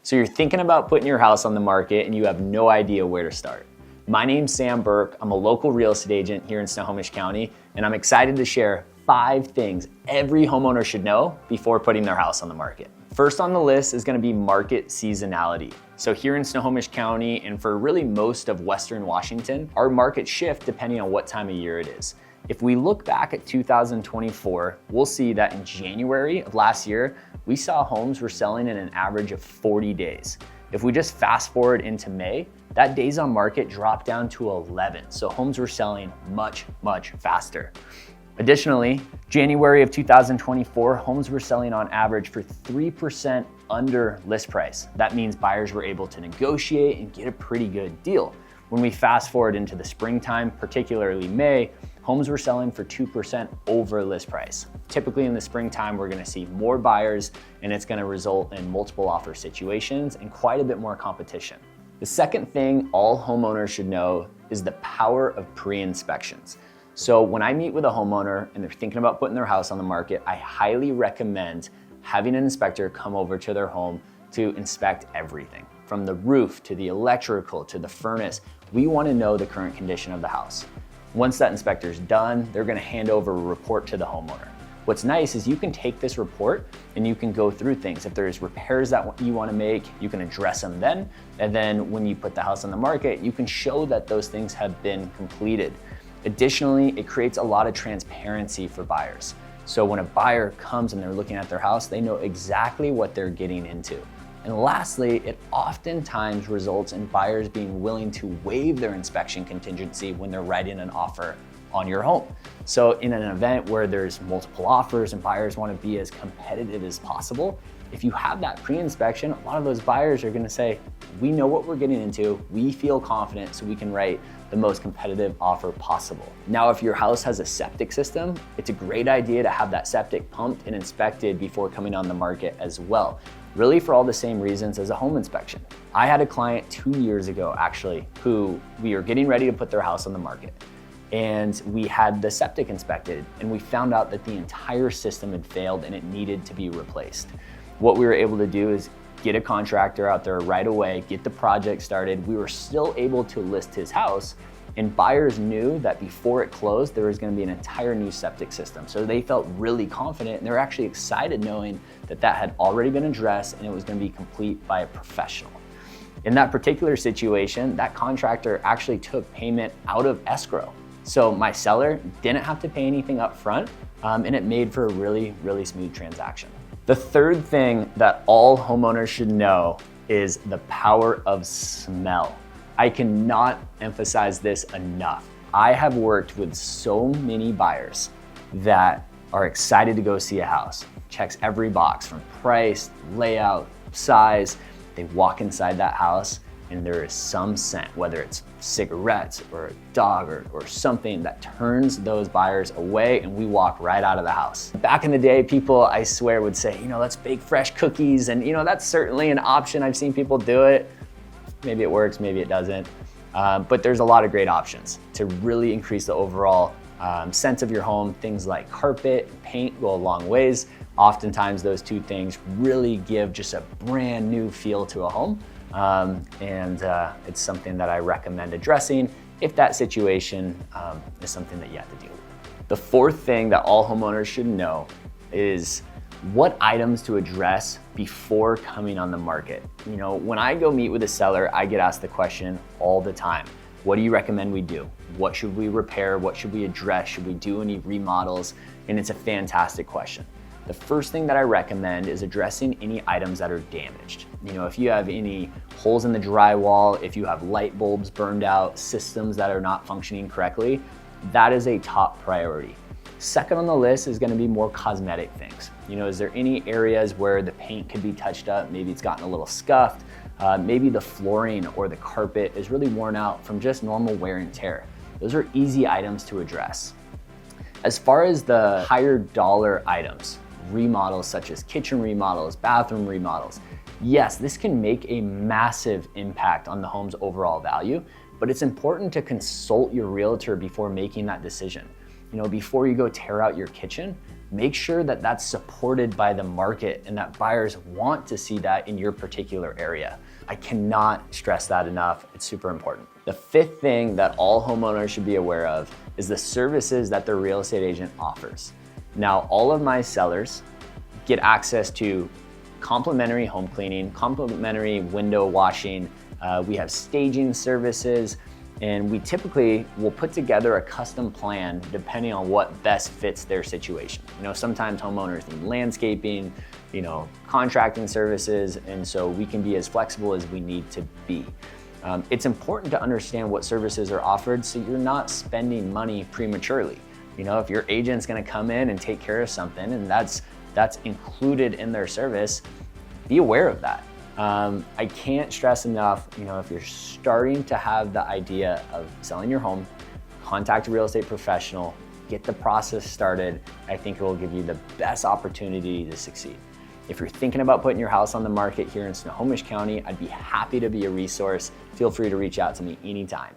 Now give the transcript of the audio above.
So you're thinking about putting your house on the market and you have no idea where to start. My name's Sam Burke. I'm a local real estate agent here in Snohomish County, and I'm excited to share 5 things every homeowner should know before putting their house on the market. First on the list is gonna be market seasonality. So here in Snohomish County, and for really most of Western Washington, our markets shift depending on what time of year it is. If we look back at 2024, we'll see that in January of last year, we saw homes were selling in an average of 40 days. If we just fast forward into May, that days on market dropped down to 11. So homes were selling much, much faster. Additionally, January of 2024, homes were selling on average for 3% under list price. That means buyers were able to negotiate and get a pretty good deal. When we fast forward into the springtime, particularly May, homes were selling for 2% over list price. Typically in the springtime, we're gonna see more buyers and it's gonna result in multiple offer situations and quite a bit more competition. The second thing all homeowners should know is the power of pre-inspections. So when I meet with a homeowner and they're thinking about putting their house on the market, I highly recommend having an inspector come over to their home to inspect everything. From the roof to the electrical to the furnace, we wanna know the current condition of the house. Once that inspector's done, they're gonna hand over a report to the homeowner. What's nice is you can take this report and you can go through things. If there's repairs that you wanna make, you can address them then. And then when you put the house on the market, you can show that those things have been completed. Additionally, it creates a lot of transparency for buyers. So when a buyer comes and they're looking at their house, they know exactly what they're getting into. And lastly, it oftentimes results in buyers being willing to waive their inspection contingency when they're writing an offer on your home. So in an event where there's multiple offers and buyers want to be as competitive as possible, if you have that pre-inspection, a lot of those buyers are going to say, we know what we're getting into, we feel confident, so we can write the most competitive offer possible. Now, if your house has a septic system, it's a great idea to have that septic pumped and inspected before coming on the market as well. Really for all the same reasons as a home inspection. I had a client 2 years ago, actually, who we were getting ready to put their house on the market. And we had the septic inspected and we found out that the entire system had failed and it needed to be replaced. What we were able to do is get a contractor out there right away, get the project started. We were still able to list his house, and buyers knew that before it closed, there was gonna be an entire new septic system. So they felt really confident and they were actually excited knowing that that had already been addressed and it was gonna be complete by a professional. In that particular situation, that contractor actually took payment out of escrow. So my seller didn't have to pay anything up front, and it made for a really, really smooth transaction. The third thing that all homeowners should know is the power of smell. I cannot emphasize this enough. I have worked with so many buyers that are excited to go see a house. Checks every box from price, layout, size. They walk inside that house and there is some scent, whether it's cigarettes or a dog or something that turns those buyers away, and we walk right out of the house. Back in the day, people, I swear, would say, let's bake fresh cookies. And that's certainly an option. I've seen people do it. Maybe it works, maybe it doesn't. But there's a lot of great options to really increase the overall sense of your home. Things like carpet, paint go a long ways. Oftentimes those two things really give just a brand new feel to a home. It's something that I recommend addressing if that situation is something that you have to deal with. The fourth thing that all homeowners should know is what items to address before coming on the market. When I go meet with a seller, I get asked the question all the time. What do you recommend we do? What should we repair? What should we address? Should we do any remodels? And it's a fantastic question. The first thing that I recommend is addressing any items that are damaged. If you have any holes in the drywall, if you have light bulbs burned out, systems that are not functioning correctly, that is a top priority. Second on the list is gonna be more cosmetic things. Is there any areas where the paint could be touched up? Maybe it's gotten a little scuffed. Maybe the flooring or the carpet is really worn out from just normal wear and tear. Those are easy items to address. As far as the higher dollar items, remodels such as kitchen remodels, bathroom remodels, yes, this can make a massive impact on the home's overall value, but it's important to consult your realtor before making that decision. Before you go tear out your kitchen, make sure that that's supported by the market and that buyers want to see that in your particular area. I cannot stress that enough. It's super important. The fifth thing that all homeowners should be aware of is the services that their real estate agent offers. Now, all of my sellers get access to complimentary home cleaning, complimentary window washing. We have staging services, and we typically will put together a custom plan depending on what best fits their situation. Sometimes homeowners need landscaping, contracting services, and so we can be as flexible as we need to be. It's important to understand what services are offered so you're not spending money prematurely. If your agent's gonna come in and take care of something and that's included in their service, be aware of that. I can't stress enough, if you're starting to have the idea of selling your home, contact a real estate professional, get the process started. I think it will give you the best opportunity to succeed. If you're thinking about putting your house on the market here in Snohomish County, I'd be happy to be a resource. Feel free to reach out to me anytime.